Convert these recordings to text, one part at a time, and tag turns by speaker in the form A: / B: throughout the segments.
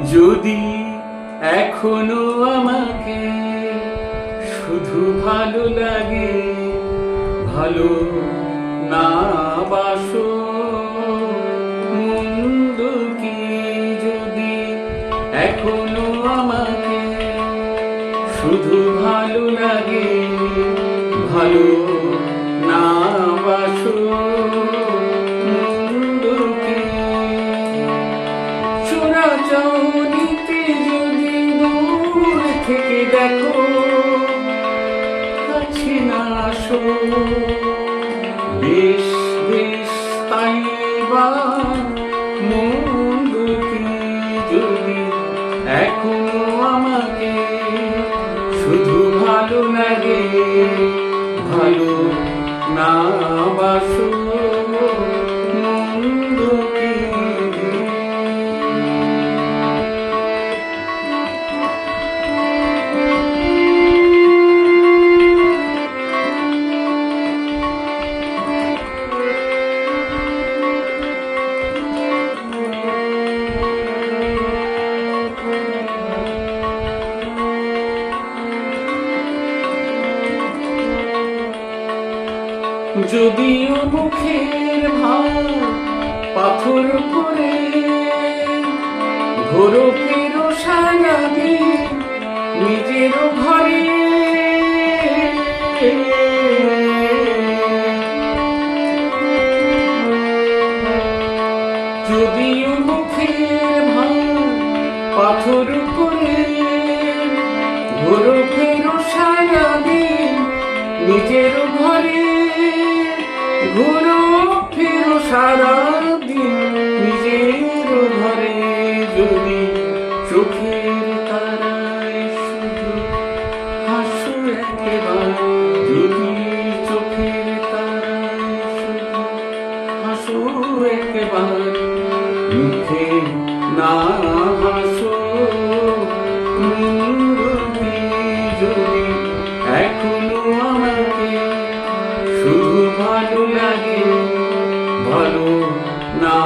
A: যদি এখনো আমাকে শুধু ভালো লাগে, ভালো না বাসো মন্দ কি, যদি এখনো আমাকে শুধু ভালো লাগে, ভালো না বাসো মন্দ কি, চোরাচাউনিতে যদি দূর থেকে দেখো কাছে না আসো, বেশ বেশ তাই বা মন্দ কি, যদি এখনো আমাকে শুধু ভালো লাগে, ভালো না বাসো মন্দ কি। যদিও মুখের ভার পাথর করে ঘোরো ফেরো সারাদিন নিজের ঘরে, যদিও মুখের ভার পাথর করে ঘোরো ফেরো সারাদিন নিজের ঘরে, ঘুরো ফিরো সারাদিন নিজের ঘরে, যদি চোখের তারায় শুধু হাসো একবার, যদি চোখের তারায় শুধু হাসো একবার, মুখে না হাসো মন্দ কি, যদি এখনো আমাকে শুধু ভালো লাগে, ভালো না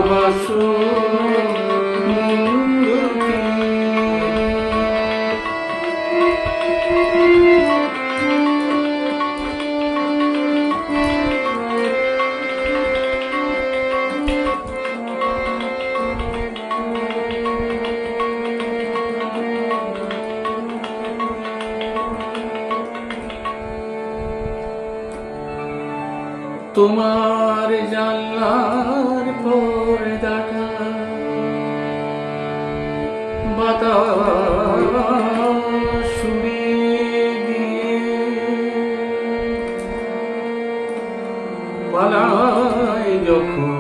A: বাসো মন্দ কি। তোমার জানলার পর্দাটা বাতাস উড়িয়ে দিয়ে পালায় যখন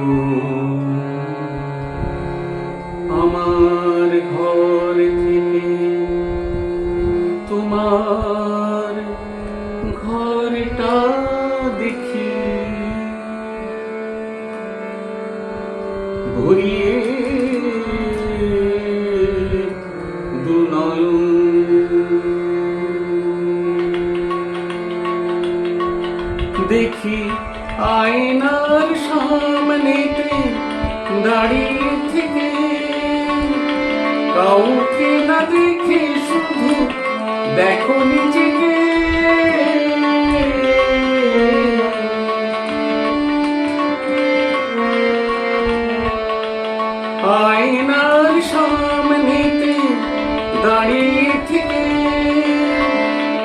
A: আমার ঘর থেকে, তোমার ঘরটা দেখি ভরিয়ে দুনয়ন, দেখি আয়নার সামনেতে দাঁড়িয়ে থেকে, কাউকে না দেখে শুধু দেখো নিজেকে, আয়নার সামনেতে দাঁড়িয়ে থেকে,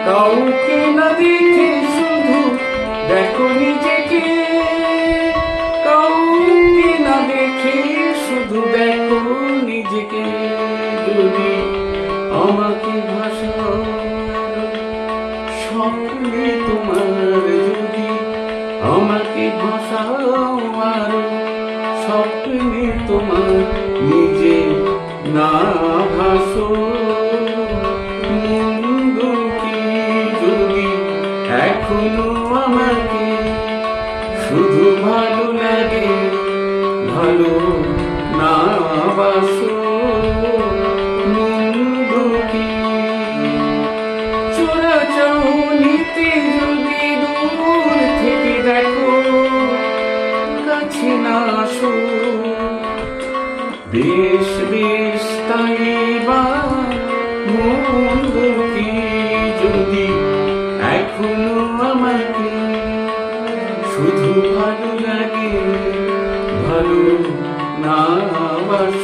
A: কাউকে না দেখে শুধু দেখো নিজেকে, কাউকে না দেখে শুধু দেখো নিজেকে, যদি আমাকে ভাষাও স্বপ্নে তোমার, যদি আমাকে ভাষাও আর স্বপ্নে তোমার, নিজে না ভাসো মন্দ কি, যদি এখনো আমাকে শুধু ভালো লাগে, ভালো না বাসো মন্দ কি, চোরাচাউনিতে যদি দূর থেকে দেখো কাছে না আসো, বেশ বেশ তাই বা মন্দ কি যদি এখনো আমাকে শুধু ভালো লাগে, ভালো না বাসি।